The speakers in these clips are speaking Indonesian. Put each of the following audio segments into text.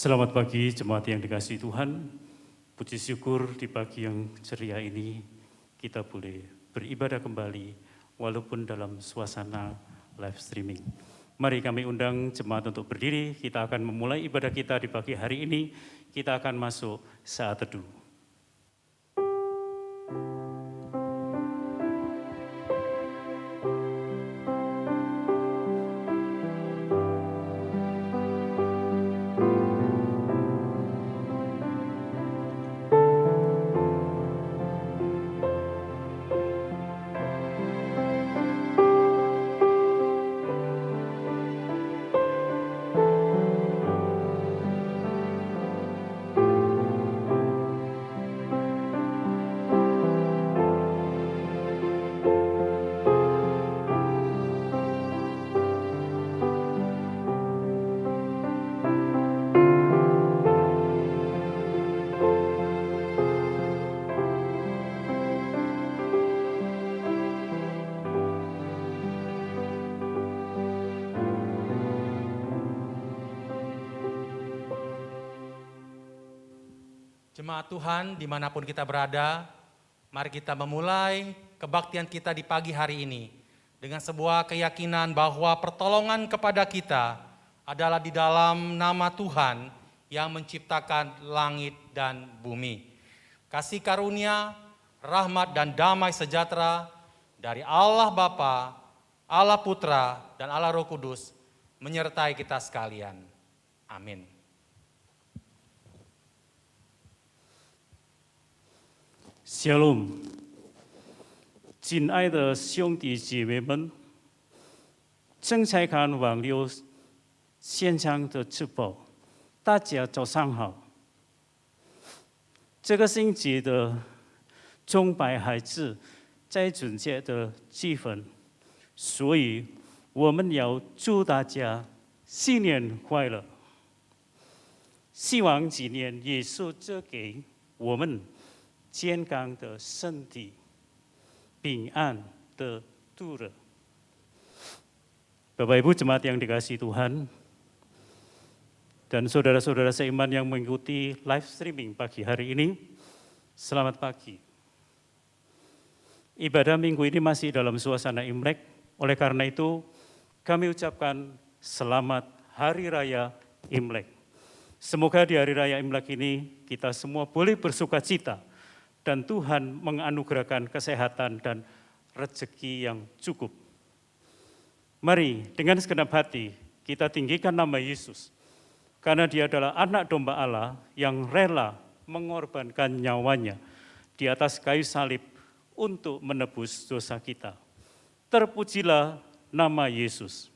Selamat pagi jemaat yang dikasihi Tuhan. Puji syukur di pagi yang ceria ini kita boleh beribadah kembali walaupun dalam suasana live streaming. Mari kami undang jemaat untuk berdiri, kita akan memulai ibadah kita di pagi hari ini. Kita akan masuk saat teduh. Jemaat Tuhan, dimanapun kita berada, mari kita memulai kebaktian kita di pagi hari ini dengan sebuah keyakinan bahwa pertolongan kepada kita adalah di dalam nama Tuhan yang menciptakan langit dan bumi. Kasih karunia, rahmat dan damai sejahtera dari Allah Bapa, Allah Putra, dan Allah Roh Kudus menyertai kita sekalian. Amin. Shalom， 亲爱的兄弟姐妹们，正在看网络现场的直播，大家早上好。这个星期的崇拜还是在春节的气氛，所以我们要祝大家新年快乐。希望今年耶稣赐给我们 健康的身体，平安的度日。Bapak Ibu jemaat yang dikasihi Tuhan, dan saudara-saudara seiman yang mengikuti live streaming pagi hari ini, selamat pagi. Ibadah minggu ini masih dalam suasana Imlek, oleh karena itu kami ucapkan selamat Hari Raya Imlek. Semoga di Hari Raya Imlek ini kita semua boleh bersuka cita, dan Tuhan menganugerahkan kesehatan dan rezeki yang cukup. Mari dengan segenap hati kita tinggikan nama Yesus, karena Dia adalah anak domba Allah yang rela mengorbankan nyawanya di atas kayu salib untuk menebus dosa kita. Terpujilah nama Yesus.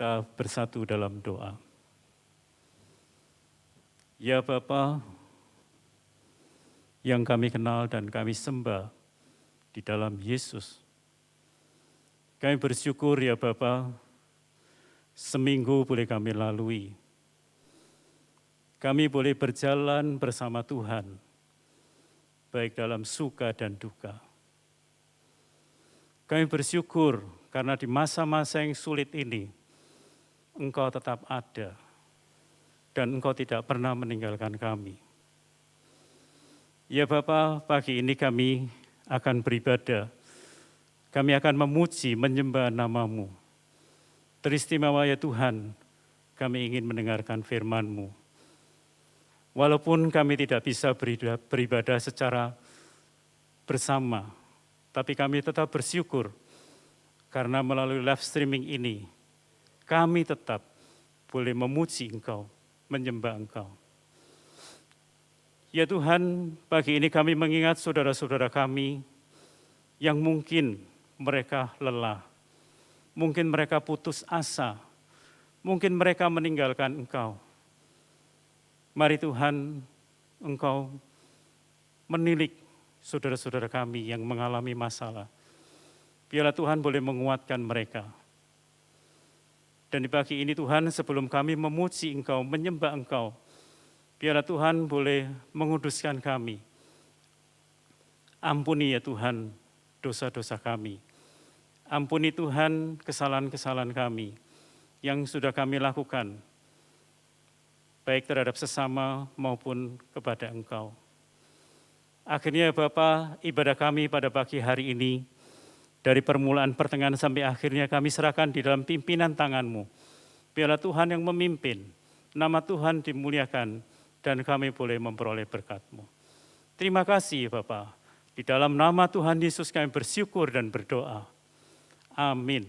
kita bersatu dalam doa. Ya Bapa, yang kami kenal dan kami sembah di dalam Yesus. Kami bersyukur ya Bapa, seminggu boleh kami lalui. Kami boleh berjalan bersama Tuhan, baik dalam suka dan duka. Kami bersyukur karena di masa-masa yang sulit ini, Engkau tetap ada dan Engkau tidak pernah meninggalkan kami. Ya Bapa, pagi ini kami akan beribadah. Kami akan memuji, menyembah nama-Mu. Teristimewa ya Tuhan, kami ingin mendengarkan firman-Mu. Walaupun kami tidak bisa beribadah secara bersama, tapi kami tetap bersyukur karena melalui live streaming ini, kami tetap boleh memuji Engkau, menyembah Engkau. Ya Tuhan, pagi ini kami mengingat saudara-saudara kami yang mungkin mereka lelah, mungkin mereka putus asa, mungkin mereka meninggalkan Engkau. Mari Tuhan, Engkau menilik saudara-saudara kami yang mengalami masalah. Biarlah Tuhan boleh menguatkan mereka. Dan di pagi ini Tuhan, sebelum kami memuji Engkau, menyembah Engkau, biarlah Tuhan boleh menguduskan kami. Ampuni ya Tuhan dosa-dosa kami. Ampuni Tuhan kesalahan-kesalahan kami yang sudah kami lakukan, baik terhadap sesama maupun kepada Engkau. Akhirnya Bapa, ibadah kami pada pagi hari ini, dari permulaan pertengahan sampai akhirnya kami serahkan di dalam pimpinan tangan-Mu. Biarlah Tuhan yang memimpin, nama Tuhan dimuliakan, dan kami boleh memperoleh berkat-Mu. Terima kasih Bapa. Di dalam nama Tuhan Yesus kami bersyukur dan berdoa. Amin.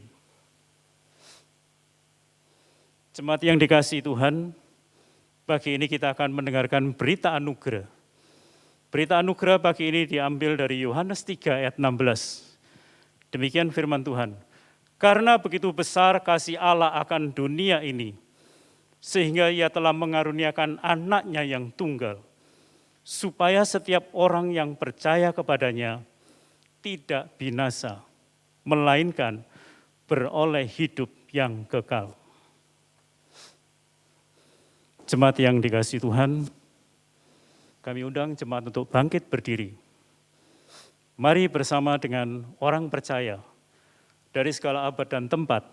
Jemaat yang dikasihi Tuhan, pagi ini kita akan mendengarkan berita anugerah. Berita anugerah pagi ini diambil dari Yohanes 3 ayat 16. Demikian firman Tuhan. Karena begitu besar kasih Allah akan dunia ini, sehingga Ia telah mengaruniakan anaknya yang tunggal, supaya setiap orang yang percaya kepadanya tidak binasa, melainkan beroleh hidup yang kekal. Jemaat yang dikasihi Tuhan, kami undang jemaat untuk bangkit berdiri. Mari bersama dengan orang percaya dari segala abad dan tempat,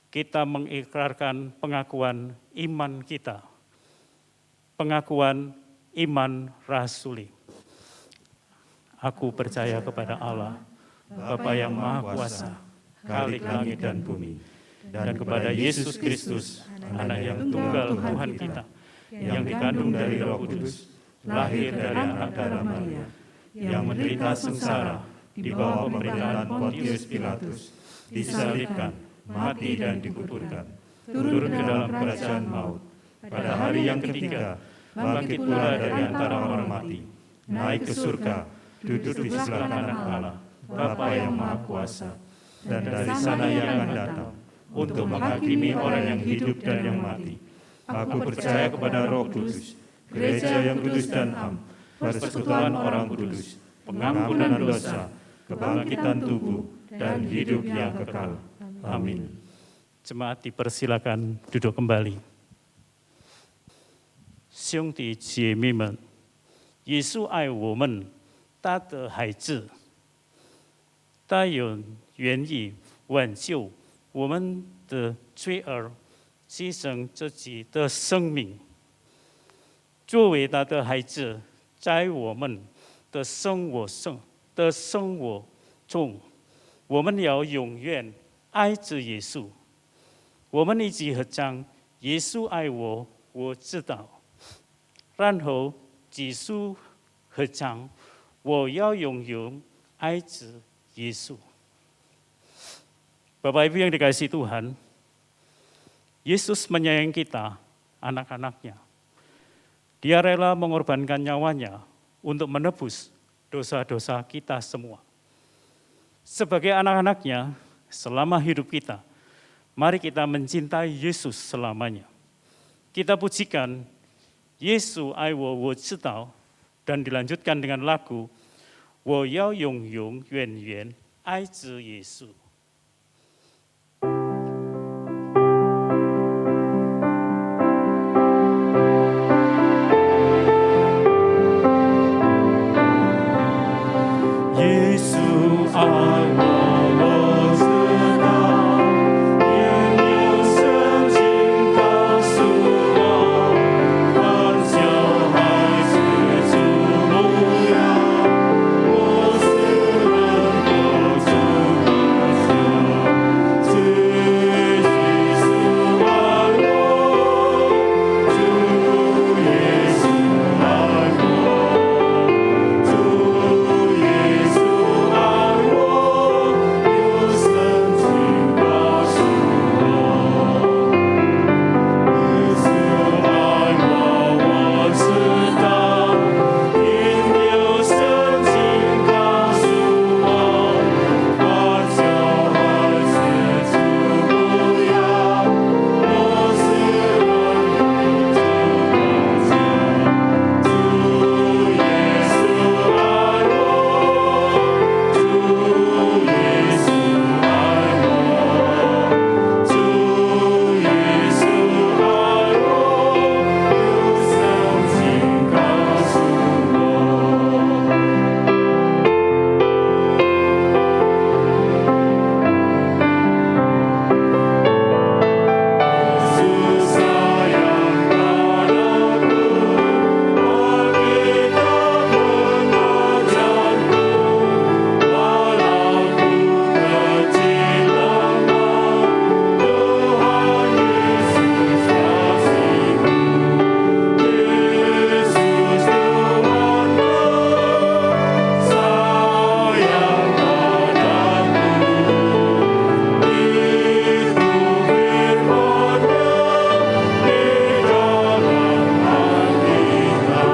kita mengikrarkan pengakuan iman kita, pengakuan iman rasuli. Aku percaya kepada Allah, Bapa yang Maha Kuasa, Khalik langit dan bumi, dan kepada Yesus Kristus, Anak yang tunggal Tuhan kita, yang dikandung dari Roh Kudus, lahir dari anak darah Maria, yang menderita sengsara di bawah pemerintahan Pontius Pilatus, disalibkan, mati dan dikuburkan, turun ke dalam kerajaan maut. Pada hari yang ketiga, bangkit pula dari antara orang mati, naik ke surga, duduk di sebelah kanan Allah, Bapa yang Maha Kuasa, dan dari sana Ia akan datang untuk menghakimi orang yang hidup dan yang mati. Aku percaya kepada Roh Kudus, gereja yang kudus dan am, persekutuan orang kudus, pengampunan dosa, kebangkitan tubuh, dan hidup yang kekal. Amin. Jemaat dipersilakan duduk kembali. 兄弟姐妹们，耶稣爱我们，他的孩子，他有愿意挽救我们的罪恶，牺牲自己的生命。作为他的孩子，在我们的生活中，我们要永远爱着耶稣。我们一起合唱：耶稣爱我，我知道。然后继续合唱：我要永远爱着耶稣。Bapak Ibu yang dikasihi Tuhan, Yesus menyayangi kita, anak-anaknya. Dia rela mengorbankan nyawanya untuk menebus dosa-dosa kita semua. Sebagai anak-anaknya, selama hidup kita, Mari kita mencintai Yesus selamanya. Kita pujikan Yesus爱我我知道 dan dilanjutkan dengan lagu 我要永永远远爱着耶稣。耶稣爱我，我知道，也有圣经告诉我，凡小孩子主模样，我是能够主的家。主耶稣爱我，主耶稣爱我，主耶稣爱我，有圣经告诉我，耶稣爱我，我知道，因有圣经告诉我，把小孩子主模样，我是能够主的家。主耶稣爱我，主耶稣爱我，主耶稣爱我，有圣经告诉我。Yesus sayang padaku, Alkitab mengajarku, walaupun kecil lemah, Tuhan Yesus kasihku. Yesus Tuhanku, sayang padaku. Itu firman-Nya di dalam Alkitab.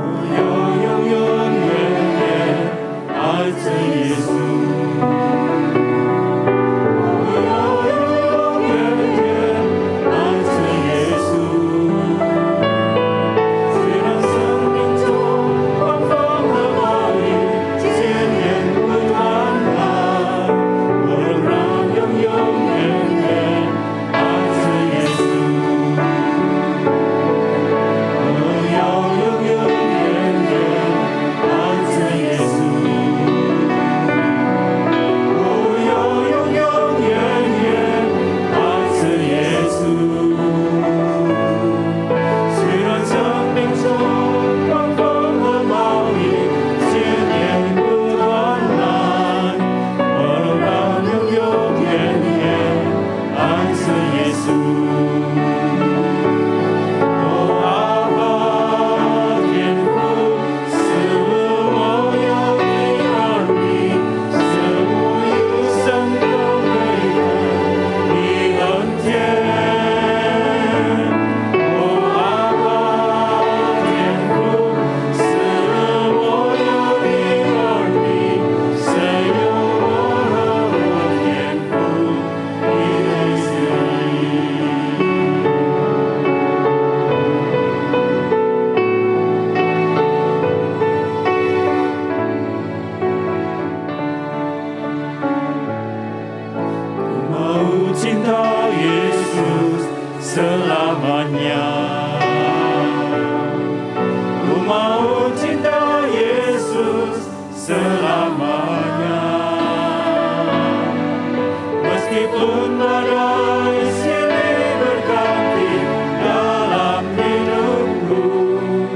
我要永永远远爱着耶稣。我要永永远远爱着耶稣。虽然生命中狂风和暴雨千年不断来，我仍然永永远远爱着耶稣。我要永永远远爱着耶稣。我要永永远远爱着耶稣。虽然生命中狂风和暴雨千年不断来，我仍然永永远远爱着耶稣。阿爸天父，赐我有你儿女，赐我有生可贵的你恩典。阿爸天父，赐我有你儿女，谁有我和我天父你的心。Ku mau cinta Yesus selamanya. Ku mau cinta Yesus selamanya. Meskipun badai silih berganti dalam hidupku,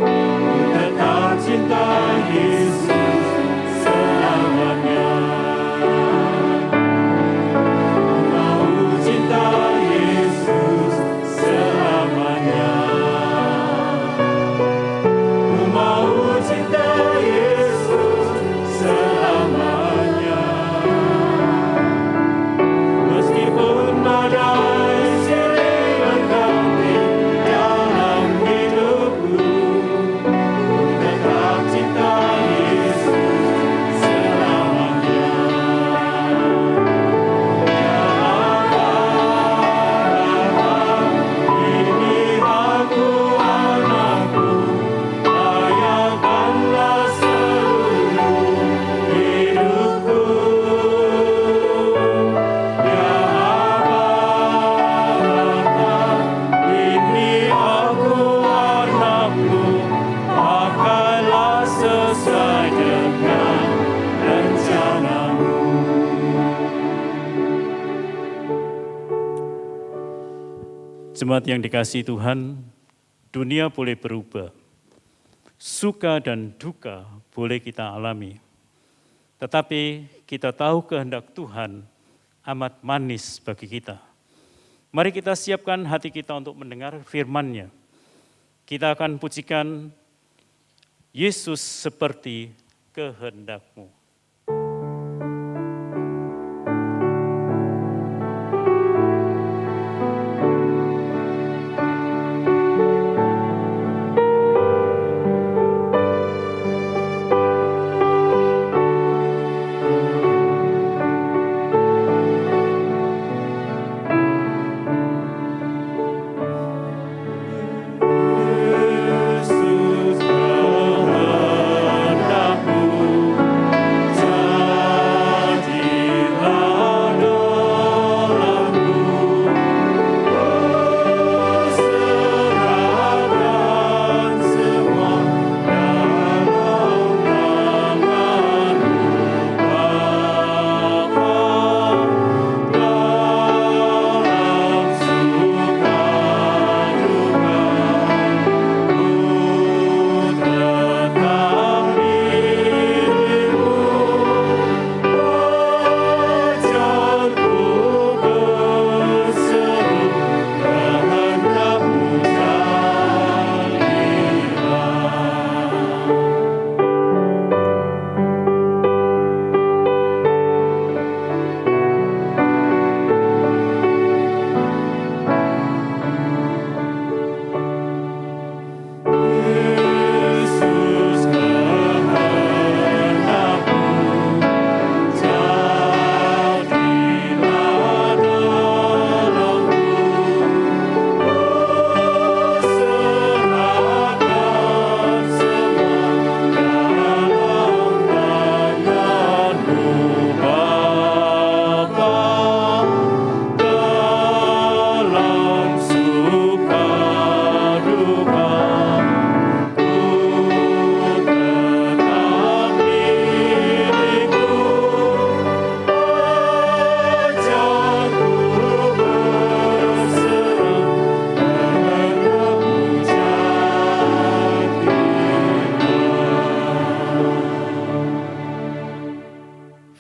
ku tetap cinta Yesus selamanya. Mau cinta Yesus selamanya. Ku mau cinta Yesus selamanya. Jemaat yang dikasihi Tuhan, dunia boleh berubah. Suka dan duka boleh kita alami. Tetapi kita tahu kehendak Tuhan amat manis bagi kita. Mari kita siapkan hati kita untuk mendengar firman-Nya. Kita akan pujikan Yesus seperti kehendak-Mu.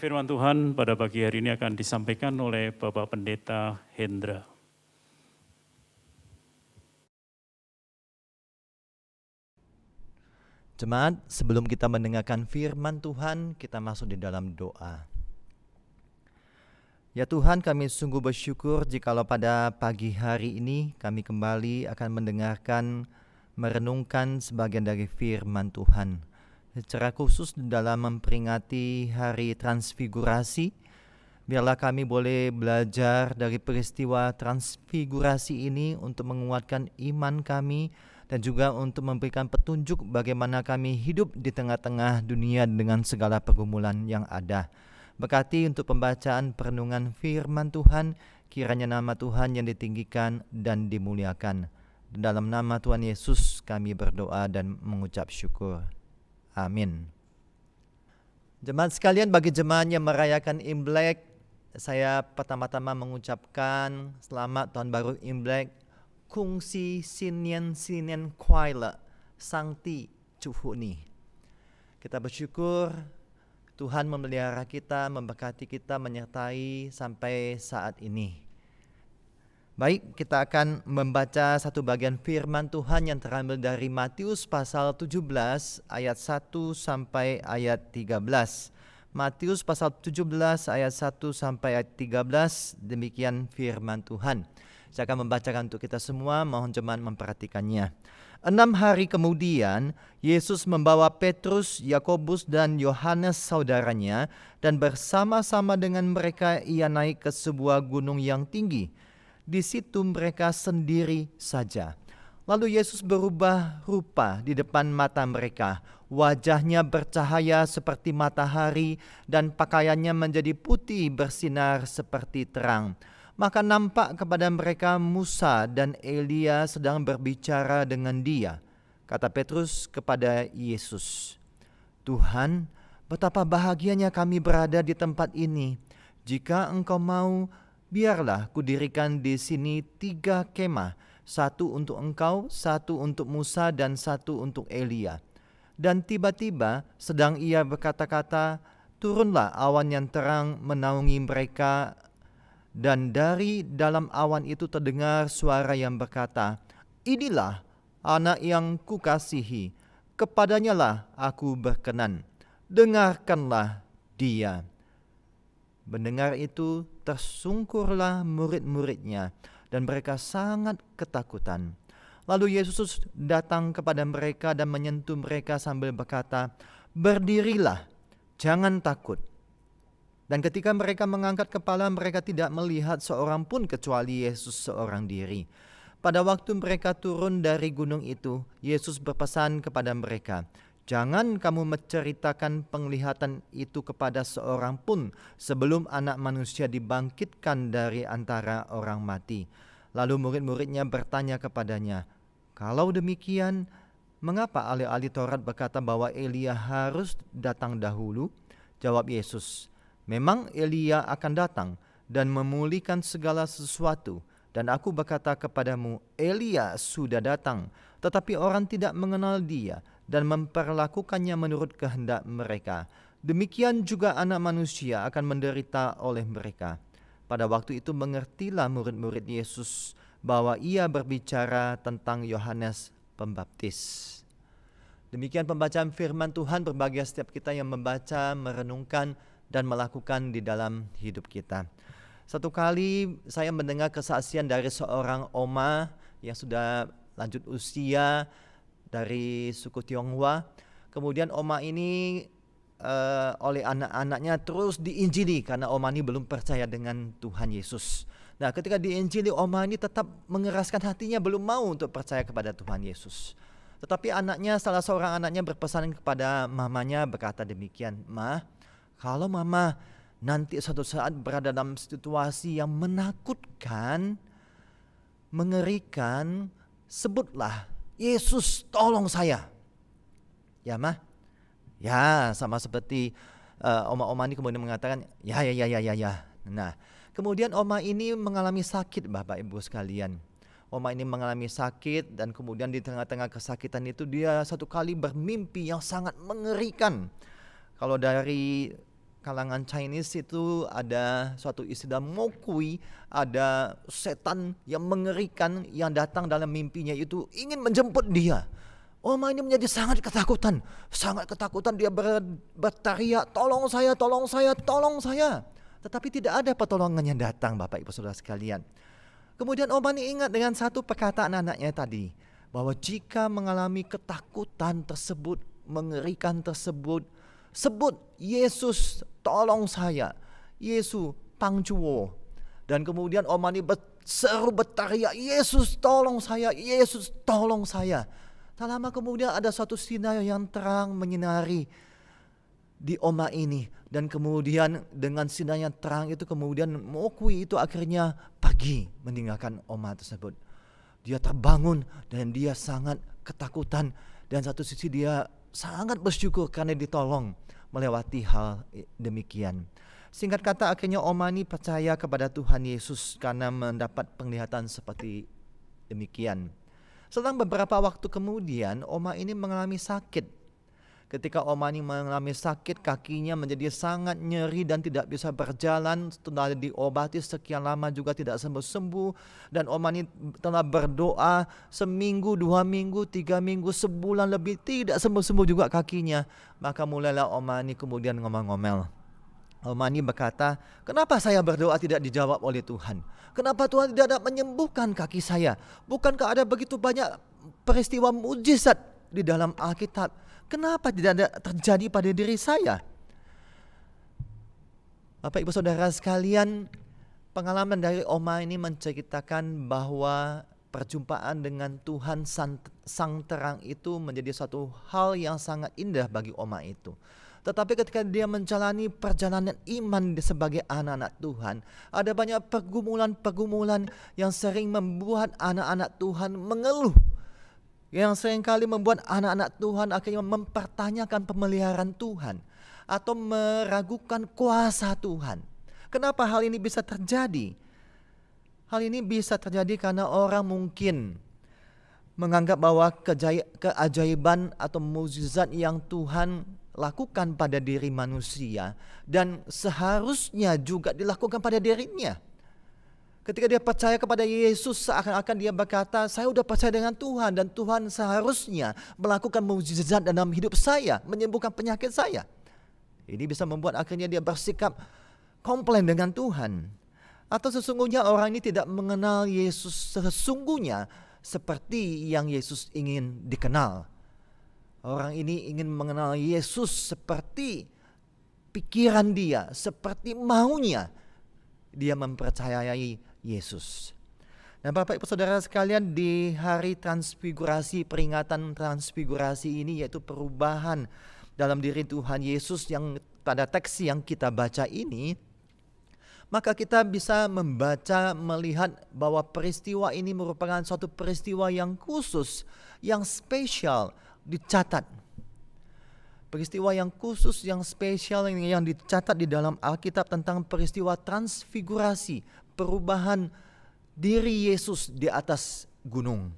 Firman Tuhan pada pagi hari ini akan disampaikan oleh Bapak Pendeta Hendra. Jemaat, sebelum kita mendengarkan firman Tuhan, kita masuk di dalam doa. Ya Tuhan, kami sungguh bersyukur jikalau pada pagi hari ini kami kembali akan mendengarkan, merenungkan sebagian dari firman Tuhan. Secara khusus dalam memperingati hari transfigurasi, biarlah kami boleh belajar dari peristiwa transfigurasi ini untuk menguatkan iman kami dan juga untuk memberikan petunjuk bagaimana kami hidup di tengah-tengah dunia dengan segala pergumulan yang ada. Berkati untuk pembacaan perenungan firman Tuhan, kiranya nama Tuhan yang ditinggikan dan dimuliakan. Dalam nama Tuhan Yesus kami berdoa dan mengucap syukur. Amin. Jemaat sekalian, bagi jemaat yang merayakan Imlek, saya pertama-tama mengucapkan selamat Tahun Baru Imlek. Kungsi Sinien Kuaile Sangti Cuhuni. Kita bersyukur Tuhan memelihara kita, memberkati kita, menyertai sampai saat ini. Baik, kita akan membaca satu bagian firman Tuhan yang terambil dari Matius pasal 17 ayat 1 sampai ayat 13. Matius pasal 17 ayat 1 sampai ayat 13, demikian firman Tuhan. Saya akan membacakan untuk kita semua, mohon jemaat memperhatikannya. 6 hari kemudian, Yesus membawa Petrus, Yakobus dan Yohanes saudaranya, dan bersama-sama dengan mereka ia naik ke sebuah gunung yang tinggi. Di situ mereka sendiri saja. Lalu Yesus berubah rupa di depan mata mereka. Wajahnya bercahaya seperti matahari dan pakaiannya menjadi putih bersinar seperti terang. Maka nampak kepada mereka Musa dan Elia sedang berbicara dengan dia. Kata Petrus kepada Yesus, "Tuhan, betapa bahagianya kami berada di tempat ini. Jika Engkau mau, biarlah kudirikan di sini 3 kemah, Satu untuk engkau, satu untuk Musa, dan satu untuk Elia. Dan tiba-tiba sedang ia berkata-kata, turunlah awan yang terang menaungi mereka, dan dari dalam awan itu terdengar suara yang berkata, inilah anak yang kukasihi, kepadanya lah aku berkenan, dengarkanlah dia. Mendengar itu tersungkurlah murid-muridnya, dan mereka sangat ketakutan. Lalu Yesus datang kepada mereka dan menyentuh mereka sambil berkata, berdirilah, jangan takut. Dan ketika mereka mengangkat kepala, mereka tidak melihat seorang pun kecuali Yesus seorang diri. Pada waktu mereka turun dari gunung itu, Yesus berpesan kepada mereka, jangan kamu menceritakan penglihatan itu kepada seorang pun sebelum Anak Manusia dibangkitkan dari antara orang mati. Lalu murid-muridnya bertanya kepadanya, kalau demikian, mengapa ahli-ahli Taurat berkata bahwa Elia harus datang dahulu? Jawab Yesus, memang Elia akan datang dan memulihkan segala sesuatu. Dan aku berkata kepadamu, Elia sudah datang, tetapi orang tidak mengenal dia dan memperlakukannya menurut kehendak mereka. Demikian juga Anak Manusia akan menderita oleh mereka. Pada waktu itu mengertilah murid-murid Yesus bahwa ia berbicara tentang Yohanes Pembaptis. Demikian pembacaan firman Tuhan, berbahagia setiap kita yang membaca, merenungkan, dan melakukan di dalam hidup kita. Satu kali saya mendengar kesaksian dari seorang oma yang sudah lanjut usia dari suku Tionghoa. Kemudian oma ini oleh anak-anaknya terus diinjili karena oma ini belum percaya dengan Tuhan Yesus. Nah, ketika diinjili, oma ini tetap mengeraskan hatinya, belum mau untuk percaya kepada Tuhan Yesus. Tetapi salah seorang anaknya berpesan kepada mamanya berkata demikian, Ma, kalau mama nanti suatu saat berada dalam situasi yang menakutkan, mengerikan, sebutlah, Yesus tolong saya. Ya Ma? Ya, sama seperti oma-oma ini kemudian mengatakan, ya. Nah, kemudian oma ini mengalami sakit, Bapak Ibu sekalian. Oma ini mengalami sakit dan kemudian di tengah-tengah kesakitan itu dia satu kali bermimpi yang sangat mengerikan. Kalau dari kalangan Chinese itu ada suatu istilah mokui, ada setan yang mengerikan yang datang dalam mimpinya itu ingin menjemput dia. Oma ini menjadi sangat ketakutan dia berteriak, tolong saya. Tetapi tidak ada pertolongan yang datang, Bapak Ibu Saudara sekalian. Kemudian oma ini ingat dengan satu perkataan anaknya tadi, bahwa jika mengalami ketakutan tersebut, mengerikan tersebut, sebut Yesus tolong saya, Yesus pangcuo. Dan kemudian oma ini berseru berteriak, Yesus tolong saya, Yesus tolong saya. Tak lama kemudian ada suatu sinar yang terang menyinari di oma ini. Dan kemudian dengan sinar yang terang itu kemudian mokui itu akhirnya pergi meninggalkan oma tersebut. Dia terbangun dan dia sangat ketakutan. Dan satu sisi dia sangat bersyukur karena ditolong melewati hal demikian. Singkat kata akhirnya oma ini percaya kepada Tuhan Yesus karena mendapat penglihatan seperti demikian. Selang beberapa waktu kemudian oma ini mengalami sakit. Ketika oma ini mengalami sakit, kakinya menjadi sangat nyeri dan tidak bisa berjalan. Setelah diobati sekian lama juga tidak sembuh-sembuh. Dan oma ini telah berdoa seminggu, 2 minggu, 3 minggu, sebulan lebih tidak sembuh-sembuh juga kakinya. Maka mulailah oma ini kemudian ngomel-ngomel. Oma ini berkata, kenapa saya berdoa tidak dijawab oleh Tuhan? Kenapa Tuhan tidak menyembuhkan kaki saya? Bukankah ada begitu banyak peristiwa mujizat di dalam Alkitab? Kenapa tidak ada terjadi pada diri saya? Bapak Ibu Saudara sekalian, pengalaman dari oma ini menceritakan bahwa perjumpaan dengan Tuhan Sang Terang itu menjadi suatu hal yang sangat indah bagi oma itu. Tetapi ketika dia menjalani perjalanan iman sebagai anak-anak Tuhan, ada banyak pergumulan-pergumulan yang sering membuat anak-anak Tuhan mengeluh. Yang seringkali membuat anak-anak Tuhan akhirnya mempertanyakan pemeliharaan Tuhan atau meragukan kuasa Tuhan. Kenapa hal ini bisa terjadi? Hal ini bisa terjadi karena orang mungkin menganggap bahwa keajaiban atau mukjizat yang Tuhan lakukan pada diri manusia dan seharusnya juga dilakukan pada dirinya. Ketika dia percaya kepada Yesus, seakan-akan dia berkata, saya sudah percaya dengan Tuhan dan Tuhan seharusnya melakukan mukjizat dalam hidup saya, menyembuhkan penyakit saya. Ini bisa membuat akhirnya dia bersikap komplain dengan Tuhan. Atau sesungguhnya orang ini tidak mengenal Yesus sesungguhnya seperti yang Yesus ingin dikenal. Orang ini ingin mengenal Yesus seperti pikiran dia, seperti maunya dia mempercayai Yesus. Nah, Bapak Ibu Saudara sekalian, di hari transfigurasi, peringatan transfigurasi ini yaitu perubahan dalam diri Tuhan Yesus yang pada teks yang kita baca ini, maka kita bisa membaca, melihat bahwa peristiwa ini merupakan suatu peristiwa yang khusus, yang spesial, dicatat. Peristiwa yang khusus, yang spesial yang dicatat di dalam Alkitab tentang peristiwa transfigurasi, perubahan diri Yesus di atas gunung.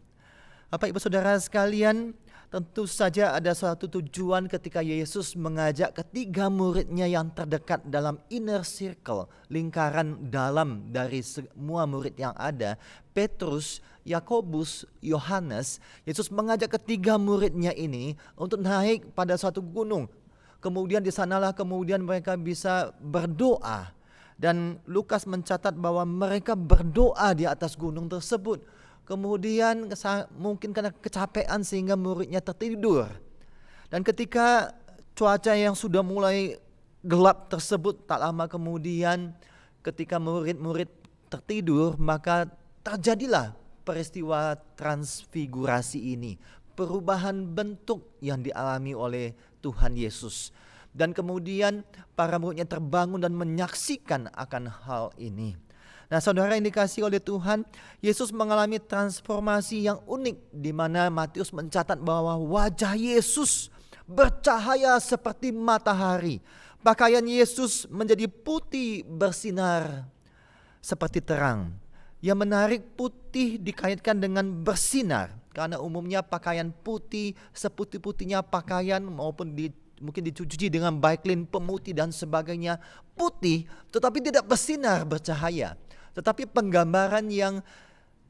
Bapak Ibu Saudara sekalian, tentu saja ada suatu tujuan ketika Yesus mengajak ketiga muridnya yang terdekat dalam inner circle, lingkaran dalam dari semua murid yang ada, Petrus, Yakobus, Yohanes. Yesus mengajak ketiga muridnya ini untuk naik pada suatu gunung. Kemudian di sanalah kemudian mereka bisa berdoa. Dan Lukas mencatat bahwa mereka berdoa di atas gunung tersebut. Kemudian mungkin karena kecapean sehingga muridnya tertidur. Dan ketika cuaca yang sudah mulai gelap tersebut, tak lama kemudian ketika murid-murid tertidur, maka terjadilah peristiwa transfigurasi ini. Perubahan bentuk yang dialami oleh Tuhan Yesus. Dan kemudian para muridnya terbangun dan menyaksikan akan hal ini. Nah, saudara, yang dikasihi oleh Tuhan, Yesus mengalami transformasi yang unik di mana Matius mencatat bahwa wajah Yesus bercahaya seperti matahari. Pakaian Yesus menjadi putih bersinar seperti terang. Yang menarik, putih dikaitkan dengan bersinar karena umumnya pakaian putih, seputih-putihnya pakaian maupun mungkin dicuci dengan baik lin pemutih dan sebagainya, putih tetapi tidak bersinar bercahaya. Tetapi penggambaran yang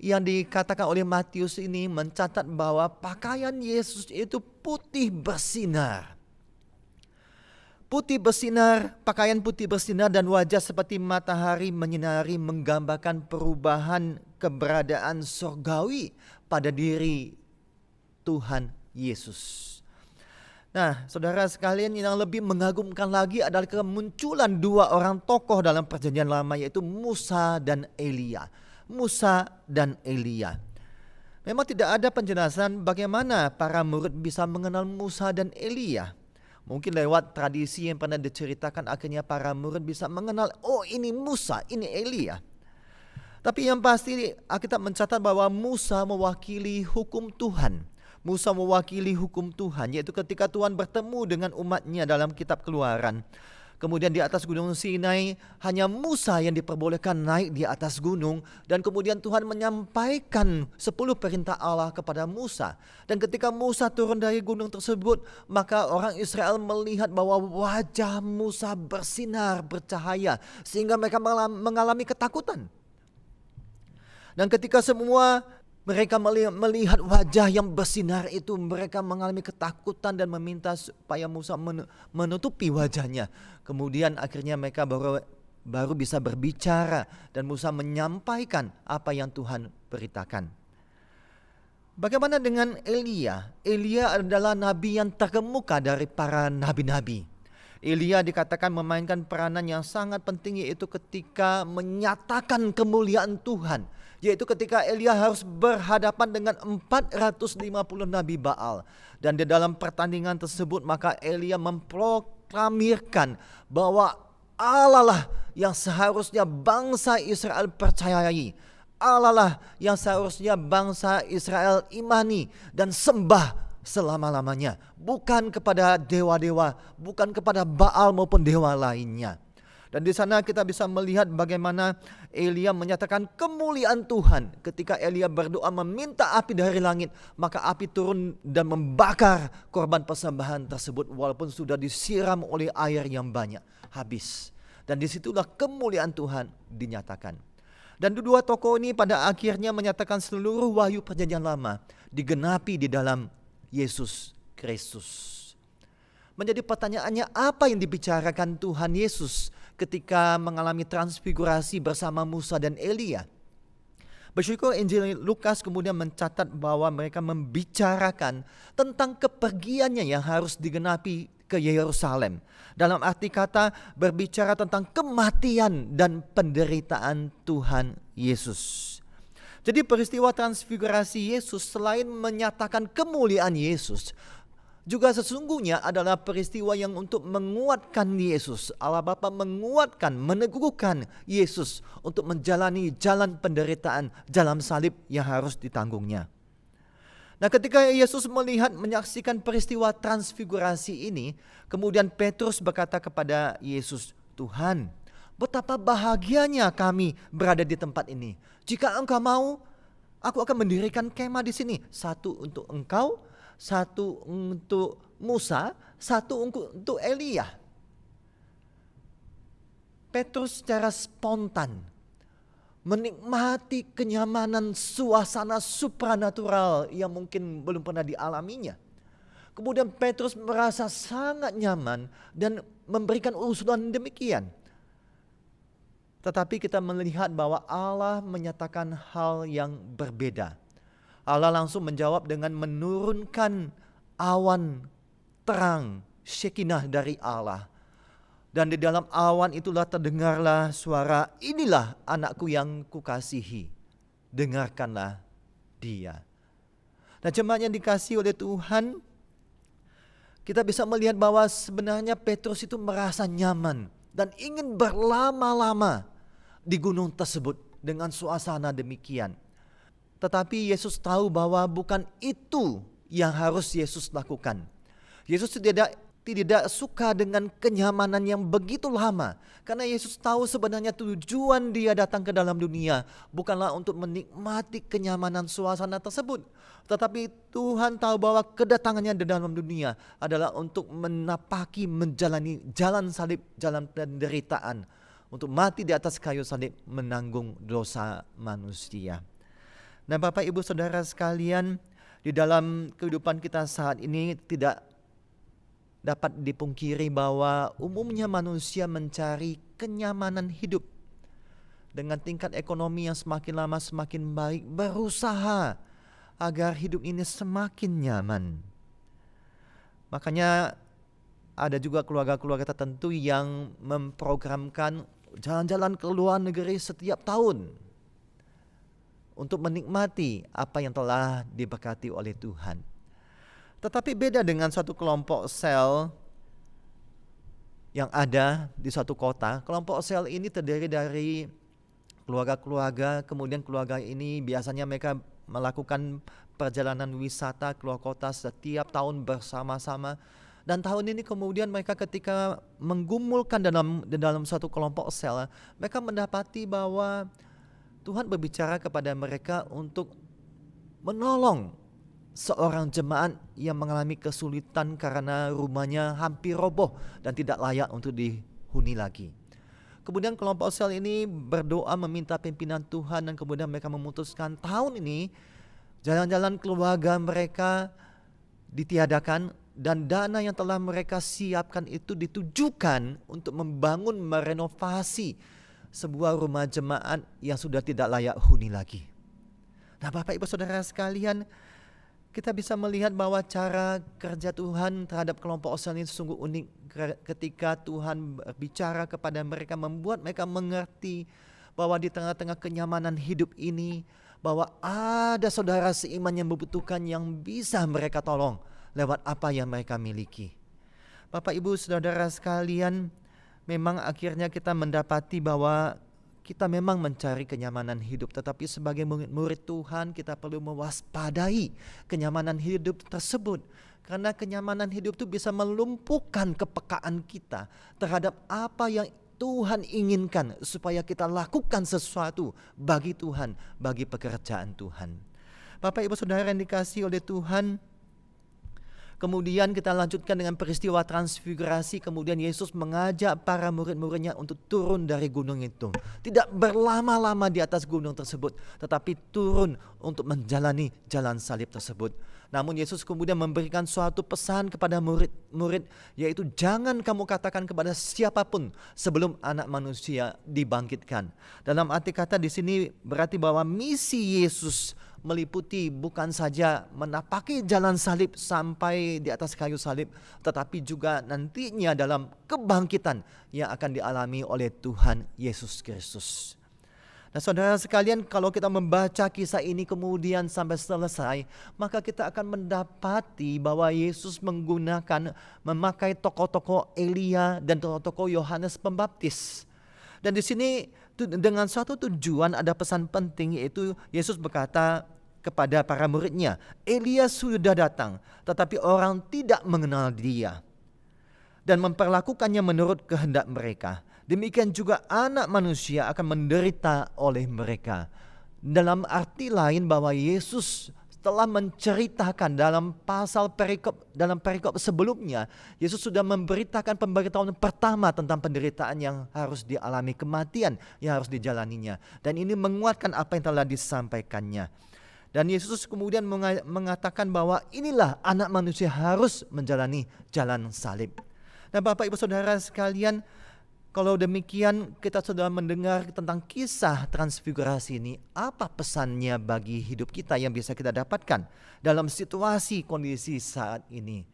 dikatakan oleh Matius ini mencatat bahwa pakaian Yesus itu putih bersinar. Putih bersinar, pakaian putih bersinar dan wajah seperti matahari menyinari, menggambarkan perubahan keberadaan surgawi pada diri Tuhan Yesus. Nah, saudara sekalian, yang lebih mengagumkan lagi adalah kemunculan dua orang tokoh dalam perjanjian lama, yaitu Musa dan Elia. Musa dan Elia. Memang tidak ada penjelasan bagaimana para murid bisa mengenal Musa dan Elia. Mungkin lewat tradisi yang pernah diceritakan akhirnya para murid bisa mengenal, oh ini Musa, ini Elia. Tapi yang pasti Alkitab mencatat bahwa Musa mewakili hukum Tuhan. Musa mewakili hukum Tuhan, yaitu ketika Tuhan bertemu dengan umatnya dalam kitab Keluaran. Kemudian di atas gunung Sinai hanya Musa yang diperbolehkan naik di atas gunung. Dan kemudian Tuhan menyampaikan 10 perintah Allah kepada Musa. Dan ketika Musa turun dari gunung tersebut, maka orang Israel melihat bahwa wajah Musa bersinar, bercahaya. Sehingga mereka mengalami ketakutan. Dan ketika semua mereka melihat wajah yang bersinar itu, mereka mengalami ketakutan dan meminta supaya Musa menutupi wajahnya. Kemudian akhirnya mereka baru bisa berbicara dan Musa menyampaikan apa yang Tuhan beritakan. Bagaimana dengan Elia? Elia adalah nabi yang terkemuka dari para nabi-nabi. Elia dikatakan memainkan peranan yang sangat penting, yaitu ketika menyatakan kemuliaan Tuhan. Yaitu ketika Elia harus berhadapan dengan 450 nabi Baal. Dan di dalam pertandingan tersebut maka Elia memproklamirkan bahwa Allah lah yang seharusnya bangsa Israel percayai. Allah lah yang seharusnya bangsa Israel imani dan sembah selama-lamanya. Bukan kepada dewa-dewa, bukan kepada Baal maupun dewa lainnya. Dan di sana kita bisa melihat bagaimana Elia menyatakan kemuliaan Tuhan. Ketika Elia berdoa meminta api dari langit, maka api turun dan membakar korban persembahan tersebut walaupun sudah disiram oleh air yang banyak, habis. Dan disitulah kemuliaan Tuhan dinyatakan. Dan dua tokoh ini pada akhirnya menyatakan seluruh wahyu perjanjian lama digenapi di dalam Yesus Kristus. Menjadi pertanyaannya, apa yang dibicarakan Tuhan Yesus ketika mengalami transfigurasi bersama Musa dan Elia? Bersyukur Injil Lukas kemudian mencatat bahwa mereka membicarakan tentang kepergiannya yang harus digenapi ke Yerusalem. Dalam arti kata berbicara tentang kematian dan penderitaan Tuhan Yesus. Jadi peristiwa transfigurasi Yesus selain menyatakan kemuliaan Yesus, juga sesungguhnya adalah peristiwa yang untuk menguatkan Yesus. Allah Bapa menguatkan, meneguhkan Yesus untuk menjalani jalan penderitaan, jalan salib yang harus ditanggungnya. Nah, ketika Yesus menyaksikan peristiwa transfigurasi ini, kemudian Petrus berkata kepada Yesus, "Tuhan, betapa bahagianya kami berada di tempat ini. Jika Engkau mau, aku akan mendirikan kemah di sini. Satu untuk Engkau, satu untuk Musa, satu untuk Elia." Petrus secara spontan menikmati kenyamanan suasana supranatural yang mungkin belum pernah dialaminya. Kemudian Petrus merasa sangat nyaman dan memberikan usulan demikian. Tetapi kita melihat bahwa Allah menyatakan hal yang berbeda. Allah langsung menjawab dengan menurunkan awan terang, Shekinah dari Allah. Dan di dalam awan itulah terdengarlah suara, "Inilah anakku yang kukasihi, dengarkanlah dia." Nah, jemaat yang dikasihi oleh Tuhan, kita bisa melihat bahwa sebenarnya Petrus itu merasa nyaman dan ingin berlama-lama di gunung tersebut dengan suasana demikian. Tetapi Yesus tahu bahwa bukan itu yang harus Yesus lakukan. Yesus tidak suka dengan kenyamanan yang begitu lama. Karena Yesus tahu sebenarnya tujuan dia datang ke dalam dunia bukanlah untuk menikmati kenyamanan suasana tersebut. Tetapi Tuhan tahu bahwa kedatangannya di dalam dunia adalah untuk menapaki, menjalani jalan salib, jalan penderitaan. Untuk mati di atas kayu salib menanggung dosa manusia. Nah, Bapak Ibu Saudara sekalian, di dalam kehidupan kita saat ini tidak dapat dipungkiri bahwa umumnya manusia mencari kenyamanan hidup. Dengan tingkat ekonomi yang semakin lama semakin baik, berusaha agar hidup ini semakin nyaman. Makanya ada juga keluarga-keluarga tertentu yang memprogramkan jalan-jalan ke luar negeri setiap tahun untuk menikmati apa yang telah diberkati oleh Tuhan. Tetapi beda dengan satu kelompok sel yang ada di suatu kota. Kelompok sel ini terdiri dari keluarga-keluarga, kemudian keluarga ini biasanya mereka melakukan perjalanan wisata keluar kota setiap tahun bersama-sama. Dan tahun ini kemudian mereka ketika menggumulkan dalam suatu kelompok sel, mereka mendapati bahwa Tuhan berbicara kepada mereka untuk menolong seorang jemaat yang mengalami kesulitan karena rumahnya hampir roboh dan tidak layak untuk dihuni lagi. Kemudian kelompok sel ini berdoa meminta pimpinan Tuhan dan kemudian mereka memutuskan tahun ini jalan-jalan keluarga mereka ditiadakan dan dana yang telah mereka siapkan itu ditujukan untuk membangun, merenovasi sebuah rumah jemaat yang sudah tidak layak huni lagi. Nah, Bapak Ibu Saudara sekalian, kita bisa melihat bahwa cara kerja Tuhan terhadap kelompok sel ini sungguh unik. Ketika Tuhan berbicara kepada mereka, membuat mereka mengerti bahwa di tengah-tengah kenyamanan hidup ini, bahwa ada saudara seiman yang membutuhkan yang bisa mereka tolong lewat apa yang mereka miliki. Bapak Ibu Saudara sekalian, memang akhirnya kita mendapati bahwa kita memang mencari kenyamanan hidup, tetapi sebagai murid Tuhan kita perlu mewaspadai kenyamanan hidup tersebut. Karena kenyamanan hidup itu bisa melumpuhkan kepekaan kita terhadap apa yang Tuhan inginkan supaya kita lakukan sesuatu bagi Tuhan, bagi pekerjaan Tuhan. Bapak Ibu Saudara yang dikasihi oleh Tuhan, kemudian kita lanjutkan dengan peristiwa transfigurasi. Kemudian Yesus mengajak para murid-muridnya untuk turun dari gunung itu. Tidak berlama-lama di atas gunung tersebut, tetapi turun untuk menjalani jalan salib tersebut. Namun Yesus kemudian memberikan suatu pesan kepada murid-murid, yaitu jangan kamu katakan kepada siapapun sebelum Anak Manusia dibangkitkan. Dalam arti kata di sini berarti bahwa misi Yesus meliputi bukan saja menapaki jalan salib sampai di atas kayu salib, tetapi juga nantinya dalam kebangkitan yang akan dialami oleh Tuhan Yesus Kristus. Nah saudara sekalian, kalau kita membaca kisah ini kemudian sampai selesai, maka kita akan mendapati bahwa Yesus memakai tokoh-tokoh Elia dan tokoh-tokoh Yohanes Pembaptis. Dan di sini dengan suatu tujuan ada pesan penting, yaitu Yesus berkata kepada para muridnya, Elia sudah datang, tetapi orang tidak mengenal dia dan memperlakukannya menurut kehendak mereka. Demikian juga Anak Manusia akan menderita oleh mereka. Dalam arti lain bahwa Yesus telah menceritakan dalam perikop sebelumnya, Yesus sudah memberitakan pemberitahuan pertama tentang penderitaan yang harus dialami, kematian yang harus dijalaninya. Dan ini menguatkan apa yang telah disampaikannya. Dan Yesus kemudian mengatakan bahwa inilah Anak Manusia harus menjalani jalan salib. Nah Bapak Ibu Saudara sekalian, kalau demikian kita sudah mendengar tentang kisah transfigurasi ini, apa pesannya bagi hidup kita yang bisa kita dapatkan dalam situasi kondisi saat ini?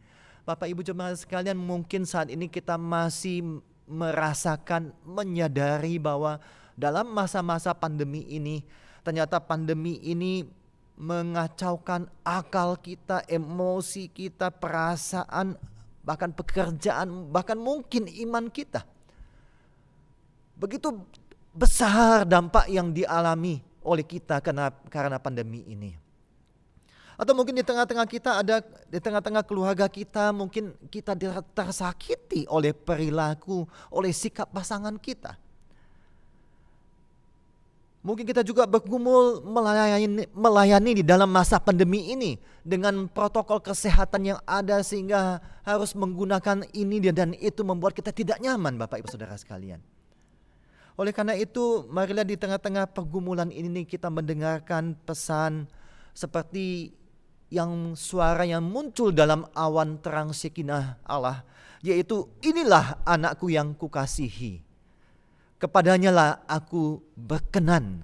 Bapak Ibu jemaat sekalian, mungkin saat ini kita masih merasakan, menyadari bahwa dalam masa-masa pandemi ini, ternyata pandemi ini mengacaukan akal kita, emosi kita, perasaan, bahkan pekerjaan, bahkan mungkin iman kita. Begitu besar dampak yang dialami oleh kita karena pandemi ini. Atau mungkin di tengah-tengah kita di tengah-tengah keluarga kita, mungkin kita tersakiti oleh perilaku, oleh sikap pasangan kita. Mungkin kita juga bergumul melayani di dalam masa pandemi ini dengan protokol kesehatan yang ada, sehingga harus menggunakan ini dan itu membuat kita tidak nyaman, Bapak Ibu Saudara sekalian. Oleh karena itu, marilah di tengah-tengah pergumulan ini kita mendengarkan pesan seperti yang suara yang muncul dalam awan terang Shekinah Allah, yaitu inilah anakku yang kukasihi, kepadanya lah aku berkenan.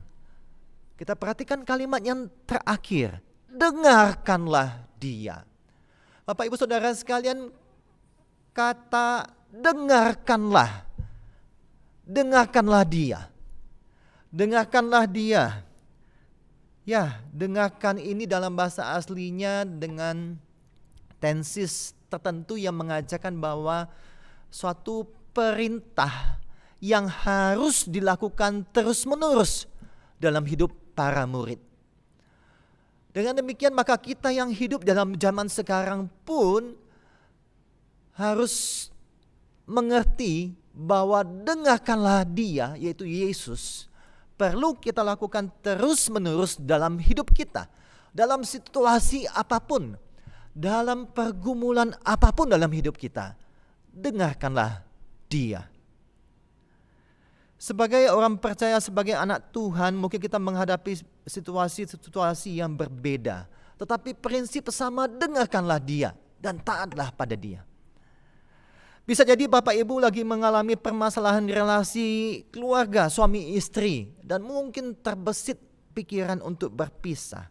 Kita perhatikan kalimat yang terakhir, dengarkanlah dia. Bapak Ibu Saudara sekalian, kata dengarkanlah dia. Dengarkanlah dia. Ya, dengarkan ini dalam bahasa aslinya dengan tensis tertentu yang mengajarkan bahwa suatu perintah yang harus dilakukan terus-menerus dalam hidup para murid. Dengan demikian maka kita yang hidup dalam zaman sekarang pun harus mengerti bahwa dengarkanlah dia, yaitu Yesus, perlu kita lakukan terus-menerus dalam hidup kita. Dalam situasi apapun, dalam pergumulan apapun dalam hidup kita, dengarkanlah dia. Sebagai orang percaya, sebagai anak Tuhan, mungkin kita menghadapi situasi-situasi yang berbeda. Tetapi prinsip sama, dengarkanlah dia dan taatlah pada dia. Bisa jadi Bapak Ibu lagi mengalami permasalahan relasi keluarga, suami istri, dan mungkin terbesit pikiran untuk berpisah.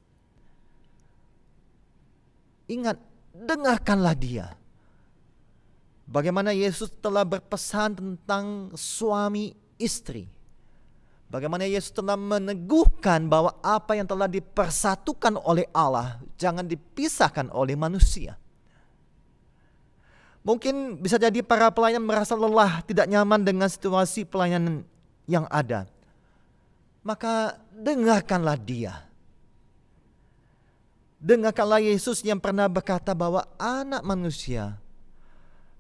Ingat, dengarkanlah dia. Bagaimana Yesus telah berpesan tentang suami istri. Bagaimana Yesus telah meneguhkan bahwa apa yang telah dipersatukan oleh Allah jangan dipisahkan oleh manusia. Mungkin bisa jadi para pelayan merasa lelah, tidak nyaman dengan situasi pelayanan yang ada. Maka dengarkanlah dia. Dengarkanlah Yesus yang pernah berkata bahwa anak manusia